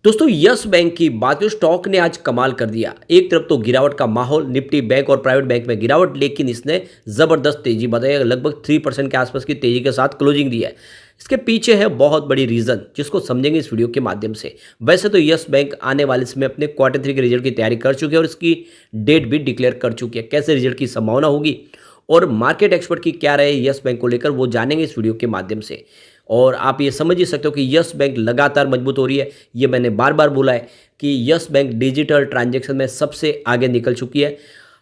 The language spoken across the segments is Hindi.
दोस्तों यस बैंक की बात करें, स्टॉक ने आज कमाल कर दिया। एक तरफ तो गिरावट का माहौल, निफ्टी बैंक और प्राइवेट बैंक में गिरावट, लेकिन इसने जबरदस्त तेजी बताई, लगभग 3% के आसपास की तेजी के साथ क्लोजिंग दी है। इसके पीछे है बहुत बड़ी रीजन, जिसको समझेंगे इस वीडियो के माध्यम से। वैसे तो यस बैंक आने वाले समय अपने क्वार्टर 3 के रिजल्ट की तैयारी कर चुकी है और इसकी डेट भी डिक्लेयर कर चुकी है। कैसे रिजल्ट की संभावना होगी और मार्केट एक्सपर्ट की क्या राय है यस बैंक को लेकर, वो जानेंगे इस वीडियो के माध्यम से। और आप ये समझ ही सकते हो कि यस बैंक लगातार मजबूत हो रही है। ये मैंने बार बार बोला है कि यस बैंक डिजिटल ट्रांजैक्शन में सबसे आगे निकल चुकी है।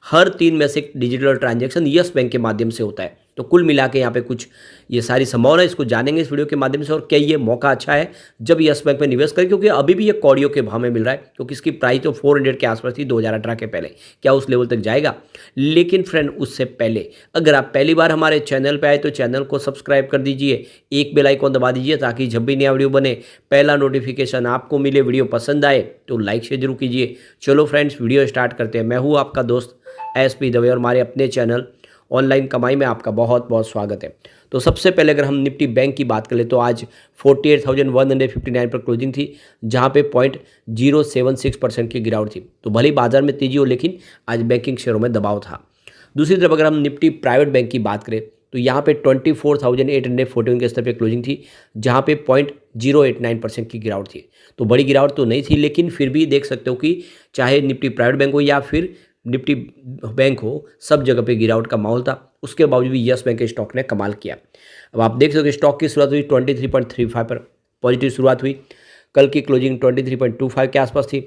हर 3 में से एक डिजिटल ट्रांजैक्शन यस बैंक के माध्यम से होता है। तो कुल मिला के यहाँ पे कुछ ये सारी संभावना है, इसको जानेंगे इस वीडियो के माध्यम से। और क्या ये मौका अच्छा है जब यस बैंक में निवेश करें, क्योंकि अभी भी ये कौड़ियों के भाव में मिल रहा है, क्योंकि इसकी प्राइस तो 400 के आसपास थी 2018 के पहले। क्या उस लेवल तक जाएगा? लेकिन फ्रेंड, उससे पहले अगर आप पहली बार हमारे चैनल पे आए तो चैनल को सब्सक्राइब कर दीजिए, एक बेल आइकॉन दबा दीजिए, ताकि जब भी नया वीडियो बने पहला नोटिफिकेशन आपको मिले। वीडियो पसंद आए तो लाइक शेयर जरूर कीजिए। चलो फ्रेंड्स, वीडियो स्टार्ट करते हैं। मैं हूँ आपका दोस्त SP दवे और हमारे अपने चैनल ऑनलाइन कमाई में आपका बहुत बहुत स्वागत है। तो सबसे पहले अगर हम निफ्टी बैंक की बात करें तो आज 48,159 पर क्लोजिंग थी, जहां पे 0.076% की गिरावट थी। तो भले ही बाजार में तेजी हो, लेकिन आज बैंकिंग शेयरों में दबाव था। दूसरी तरफ अगर हम निफ्टी प्राइवेट बैंक की बात करें तो यहाँ पे 24,841 के स्तर पे क्लोजिंग थी, जहाँ पे 0.089% की गिरावट थी। तो बड़ी गिरावट तो नहीं थी, लेकिन फिर भी देख सकते हो कि चाहे निफ्टी प्राइवेट बैंक हो या फिर निफ्टी बैंक हो, सब जगह पे गिरावट का माहौल था। उसके बावजूद भी यस बैंक के स्टॉक ने कमाल किया। अब आप देख सकते हो स्टॉक की शुरुआत हुई 23.35 पर, पॉजिटिव शुरुआत हुई। कल की क्लोजिंग 23.25 के आसपास थी।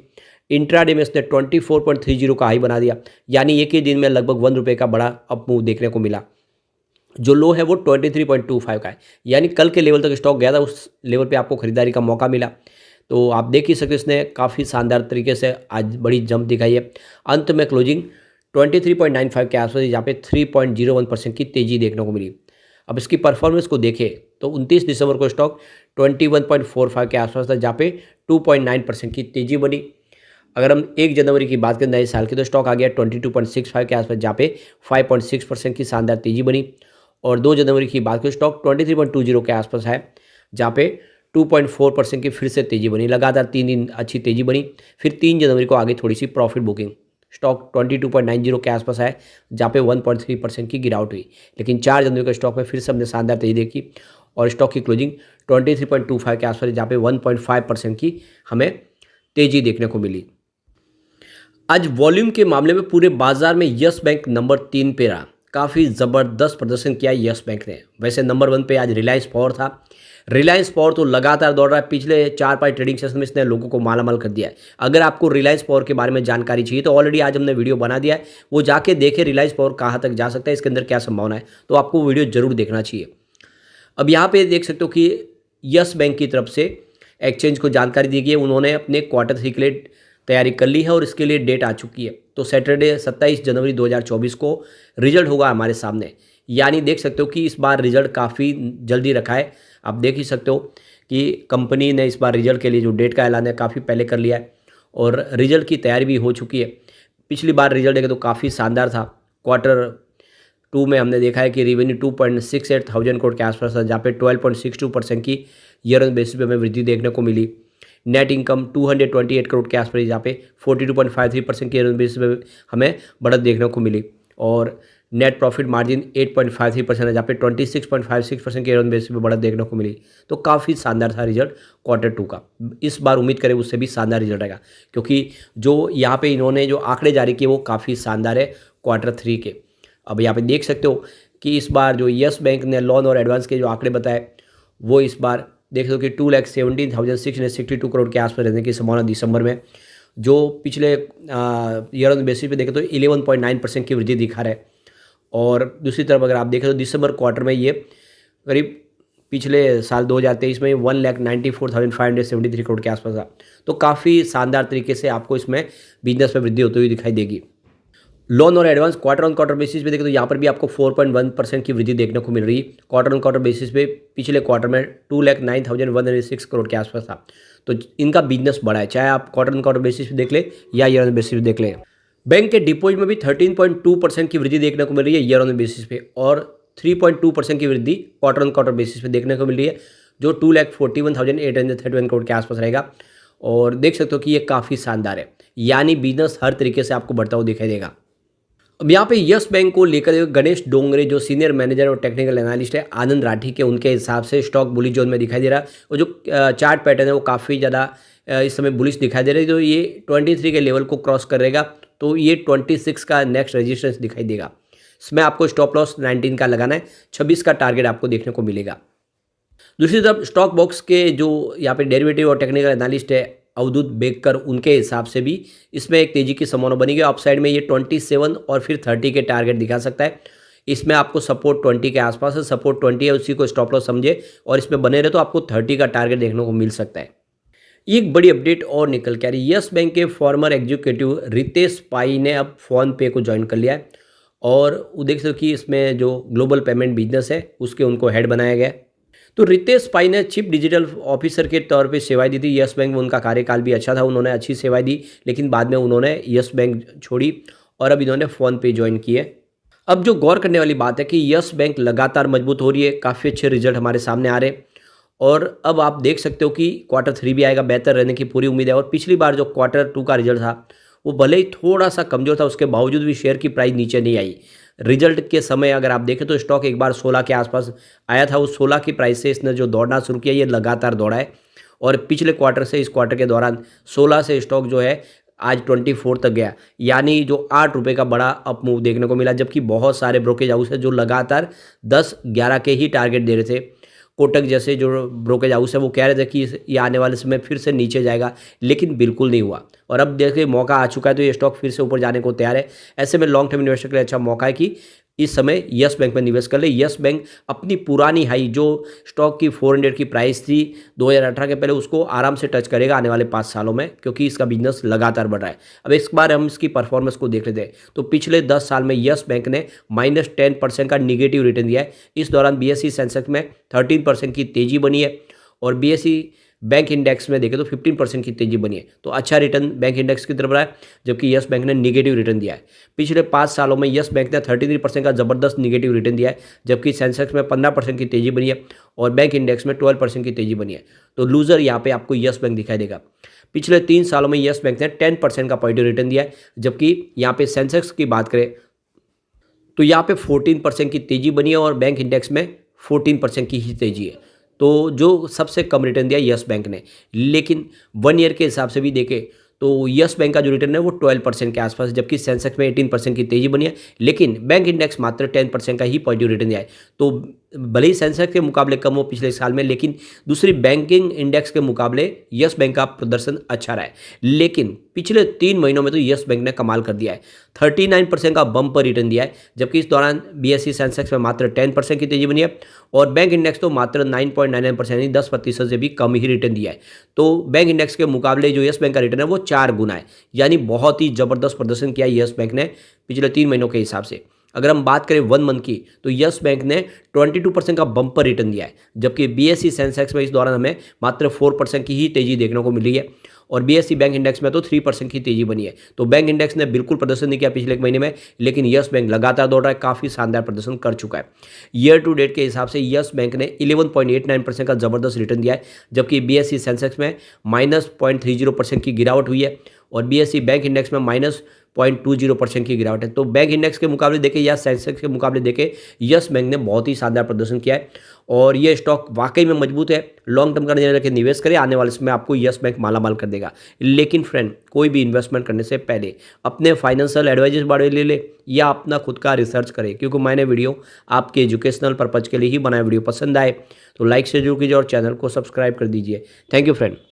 इंट्राडे में इसने 24.30 का हाई बना दिया, यानी एक ही दिन में लगभग ₹1 का बड़ा अप मूव देखने को मिला। जो लो है वो 23.25 का है, यानी कल के लेवल तक स्टॉक गया था, उस लेवल पे आपको खरीदारी का मौका मिला। तो आप देख ही सकते हो इसने काफ़ी शानदार तरीके से आज बड़ी जंप दिखाई है। अंत में क्लोजिंग 23.95 के आसपास, जहाँ पे 3.01% की तेजी देखने को मिली। अब इसकी परफॉर्मेंस को देखें तो 29 दिसंबर को स्टॉक 21.45 के आसपास था, जहाँ पे 2.9% की तेजी बनी। अगर हम 1 जनवरी की बात करें नए साल की, तो स्टॉक आ गया 22.65 के आसपास, जहाँ पे 5.6% की शानदार तेजी बनी। और 2 जनवरी की बात करें स्टॉक 23.20 के आसपास है, जहाँ पे 2.4% की फिर से तेजी बनी। लगातार 3 दिन अच्छी तेजी बनी। फिर 3 जनवरी को आगे थोड़ी सी प्रॉफिट बुकिंग, स्टॉक 22.90 के आसपास है, जहाँ पे 1.3% की गिरावट हुई। लेकिन 4 जनवरी के स्टॉक में फिर से हमने शानदार तेजी देखी और स्टॉक की क्लोजिंग 23.25 के आसपास, जहाँ पे 1.5% की हमें तेजी देखने को मिली। आज वॉल्यूम के मामले में पूरे बाजार में यस बैंक नंबर 3 पे रहा। काफ़ी ज़बरदस्त प्रदर्शन किया यस बैंक ने। वैसे नंबर 1 पे आज रिलायंस पावर था। रिलायंस पावर तो लगातार दौड़ रहा है, पिछले 4-5 ट्रेडिंग सेशन में इसने लोगों को मालामाल कर दिया है। अगर आपको रिलायंस पावर के बारे में जानकारी चाहिए तो ऑलरेडी आज हमने वीडियो बना दिया है, वो जाके देखें रिलायंस पावर कहाँ तक जा सकता है, इसके अंदर क्या संभावना है। तो आपको वीडियो जरूर देखना चाहिए। अब यहाँ पे देख सकते हो कि यस बैंक की तरफ से एक्सचेंज को जानकारी दी गई है, उन्होंने अपने क्वार्टर 3 के लिए तैयारी कर ली है और इसके लिए डेट आ चुकी है। तो सैटरडे 27 जनवरी 2024 को रिजल्ट होगा हमारे सामने। यानी देख सकते हो कि इस बार रिजल्ट काफ़ी जल्दी रखा है। आप देख ही सकते हो कि कंपनी ने इस बार रिजल्ट के लिए जो डेट का ऐलान है काफ़ी पहले कर लिया है और रिजल्ट की तैयारी भी हो चुकी है। पिछली बार रिजल्ट देखें तो काफ़ी शानदार था। क्वार्टर 2 में हमने देखा है कि रेवेन्यू 2.68 थाउजेंड करोड़ के आसपास था, जहाँ पे 12.62% की ईयर ऑन बेसिस पे हमें वृद्धि देखने को मिली। नेट इनकम 228 करोड़ के आसपास, जहाँ पे 42.53% की ईयर ऑन बेसिस पे हमें बढ़त देखने को मिली। और नेट प्रॉफिट मार्जिन 8.53% है, जहाँ पे 26.56% की ईयर ऑन बेसिस पे बढ़त देखने को मिली। तो काफ़ी शानदार था रिजल्ट क्वार्टर 2 का। इस बार उम्मीद करें उससे भी शानदार रिजल्ट आएगा, क्योंकि जो यहाँ पे इन्होंने जो आंकड़े जारी किए वो काफ़ी शानदार है क्वार्टर 3 के। अब यहाँ पे देख सकते हो कि इस बार जो यस बैंक ने लोन और एडवांस के जो आंकड़े बताए, वो इस बार देख सकते हो कि 2,17,662 करोड़ के आसपास रहने की संभावना दिसंबर में, जो पिछले ईयर ऑन बेसिस पे देखें तो 11.9% की वृद्धि दिखा रहा है। और दूसरी तरफ अगर आप देखें तो दिसंबर क्वार्टर में ये करीब पिछले साल 2023 में 1,94,573 करोड़ के आसपास था। तो काफ़ी शानदार तरीके से आपको इसमें बिजनेस में वृद्धि होती हुई दिखाई देगी। लोन और advance quarter on quarter basis पे देखें तो यहाँ पर भी आपको 4.1% की वृद्धि देखने को मिल रही है। क्वार्टर ऑन क्वार्टर बेसिस पे पिछले क्वार्टर में 2,09,106 करोड़ के आसपास था। तो इनका बिजनेस बढ़ा है, चाहे आप क्वार्टर ऑन क्वार्टर बेसिस पे देख लें या ईयर ऑन बेसिस पे देख लें। बैंक के डिपॉजिट में भी 13.2% की वृद्धि देखने को मिल रही है ईयर ऑन बेसिस पे, और 3.2% की वृद्धि क्वार्टर ऑन क्वार्टर बेसिस पे देखने को मिल रही है, जो 2,41,831 करोड़ के आसपास रहेगा। और देख सकते हो कि ये काफ़ी शानदार है, यानी बिजनेस हर तरीके से आपको बढ़ता हुआ दिखाई देगा। अब यहाँ पे यस बैंक को लेकर गणेश डोंगरे जो सीनियर मैनेजर और टेक्निकल एनालिस्ट है आनंद राठी के, उनके हिसाब से स्टॉक बुलिश जोन में दिखाई दे रहा है और जो चार्ट पैटर्न है वो काफ़ी ज़्यादा इस समय बुलिश दिखाई दे रहा है। तो ये 23 के लेवल को क्रॉस करेगा तो ये 26 का नेक्स्ट रेजिस्टेंस दिखाई देगा। इसमें आपको स्टॉप लॉस 19 का लगाना है, 26 का टारगेट आपको देखने को मिलेगा। दूसरी तरफ स्टॉक बॉक्स के जो यहाँ पे डेरिवेटिव और टेक्निकल एनालिस्ट है अवधूत बेकर, उनके हिसाब से भी इसमें एक तेजी की संभावना बनी है। अपसाइड में ये 27 और फिर 30 के टारगेट दिखा सकता है। इसमें आपको सपोर्ट 20 के आसपास है, सपोर्ट 20 है, उसी को स्टॉप लॉस समझे और इसमें बने रहे तो आपको 30 का टारगेट देखने को मिल सकता है। ये एक बड़ी अपडेट और निकल के आ रही है। यस बैंक के फॉर्मर एग्जीक्यूटिव रितेश पाई ने अब फोन पे को ज्वाइन कर लिया है और वो देख सकते हो कि इसमें जो ग्लोबल पेमेंट बिजनेस है उसके उनको हेड बनाया गया है। तो रितेश पाई ने चीफ डिजिटल ऑफिसर के तौर पे सेवाएं दी थी यस बैंक में। उनका कार्यकाल भी अच्छा था, उन्होंने अच्छी सेवाएं दी, लेकिन बाद में उन्होंने यस बैंक छोड़ी और अब इन्होंने फ़ोन पे ज्वाइन किए। अब जो गौर करने वाली बात है कि यस बैंक लगातार मजबूत हो रही है, काफ़ी अच्छे रिजल्ट हमारे सामने आ रहे हैं और अब आप देख सकते हो कि Q3 भी आएगा, बेहतर रहने की पूरी उम्मीद है। और पिछली बार जो Q2 का रिजल्ट था वो भले ही थोड़ा सा कमज़ोर था, उसके बावजूद भी शेयर की प्राइस नीचे नहीं आई। रिजल्ट के समय अगर आप देखें तो स्टॉक एक बार 16 के आसपास आया था, उस 16 की प्राइस से इसने जो दौड़ना शुरू किया ये लगातार दौड़ा है और पिछले क्वार्टर से इस क्वार्टर के दौरान 16 से स्टॉक जो है आज 24 तक गया, यानी जो 8 रुपये का बड़ा अप मूव देखने को मिला। जबकि बहुत सारे ब्रोकेज हाउस है जो लगातार 10-11 के ही टारगेट दे रहे थे। कोटक जैसे जो ब्रोकेज हाउस है वो कह रहे थे कि ये आने वाले समय फिर से नीचे जाएगा, लेकिन बिल्कुल नहीं हुआ और अब देखिए मौका आ चुका है तो ये स्टॉक फिर से ऊपर जाने को तैयार है। ऐसे में लॉन्ग टर्म इन्वेस्टर के लिए अच्छा मौका है कि इस समय यस बैंक में निवेश कर ले। यस बैंक अपनी पुरानी हाई जो स्टॉक की 400 की प्राइस थी 2018 के पहले, उसको आराम से टच करेगा आने वाले 5 सालों में, क्योंकि इसका बिजनेस लगातार बढ़ रहा है। अब इस बार हम इसकी परफॉर्मेंस को देख लेते हैं तो पिछले 10 साल में यस बैंक ने -10% का निगेटिव रिटर्न दिया है। इस दौरान BSE सेंसेक्स में 13% की तेजी बनी है और BSE बैंक इंडेक्स में देखें तो 15% की तेजी बनी है। तो अच्छा रिटर्न बैंक इंडेक्स की तरफ रहा है, जबकि यस बैंक ने निगेटिव रिटर्न दिया है। पिछले 5 सालों में यस बैंक ने 33% का ज़बरदस्त निगेटिव रिटर्न दिया है, जबकि सेंसेक्स में 15% की तेजी बनी है और बैंक इंडेक्स में 12% की तेजी बनी है। तो लूजर यहाँ पे आपको यस बैंक दिखाई देगा। पिछले 3 सालों में यस बैंक ने 10% का पॉजिटिव रिटर्न दिया है, जबकि यहाँ पे सेंसेक्स की बात करें तो यहाँ पे 14% की तेजी बनी है और बैंक इंडेक्स में 14% की ही तेजी है। तो जो सबसे कम रिटर्न दिया यस बैंक ने, लेकिन 1 ईयर के हिसाब से भी देखें तो यस बैंक का जो रिटर्न है वो 12% के आसपास है, जबकि सेंसेक्स में 18% की तेजी बनी है, लेकिन बैंक इंडेक्स मात्र 10% का ही पॉजिटिव रिटर्न दिया है। तो भले ही सेंसेक्स के मुकाबले कम हो पिछले साल में, लेकिन दूसरी बैंकिंग इंडेक्स के मुकाबले यस बैंक का प्रदर्शन अच्छा रहा है। लेकिन पिछले 3 महीनों में तो यस बैंक ने कमाल कर दिया है, 39% का बम्पर रिटर्न दिया है, जबकि इस दौरान BSE सेंसेक्स में मात्र 10% की तेजी बनी है और बैंक इंडेक्स तो मात्र 9.99% यानी 10% से भी कम ही रिटर्न दिया है। तो बैंक इंडेक्स के मुकाबले जो यस बैंक का रिटर्न है वो 4 गुना है, यानी बहुत ही ज़बरदस्त प्रदर्शन किया है यस बैंक ने पिछले 3 महीनों के हिसाब से। अगर हम बात करें 1 मंथ की तो यस बैंक ने 22% का बम्पर रिटर्न दिया है, जबकि BSE सेंसेक्स में इस दौरान हमें मात्र 4% की ही तेजी देखने को मिली है और BSE बैंक इंडेक्स में तो 3% की तेजी बनी है। तो बैंक इंडेक्स ने बिल्कुल प्रदर्शन नहीं किया पिछले 1 महीने में, लेकिन यस बैंक लगातार दौड़ रहा है, काफ़ी शानदार प्रदर्शन कर चुका है। ईयर टू डेट के हिसाब से यस बैंक ने 11.89% का ज़बरदस्त रिटर्न दिया है, जबकि BSE सेंसेक्स में -0.30% की गिरावट हुई है और BSE बैंक इंडेक्स में -0.20% की गिरावट है। तो बैंक इंडेक्स के मुकाबले देखें या सेंसेक्स के मुकाबले देखें, यस बैंक ने बहुत ही शानदार प्रदर्शन किया है और ये स्टॉक वाकई में मजबूत है। लॉन्ग टर्म करने के निवेश करें, आने वाले समय आपको यस बैंक मालामाल कर देगा। लेकिन फ्रेंड, कोई भी इन्वेस्टमेंट करने से पहले अपने फाइनेंशियल एडवाइजर्स बारे ले ले या अपना खुद का रिसर्च करें, क्योंकि मैंने वीडियो आपके एजुकेशनल पर्पज़ के लिए ही बनाया। वीडियो पसंद आए तो लाइक से जरूर कीजिए और चैनल को सब्सक्राइब कर दीजिए। Thank you friend.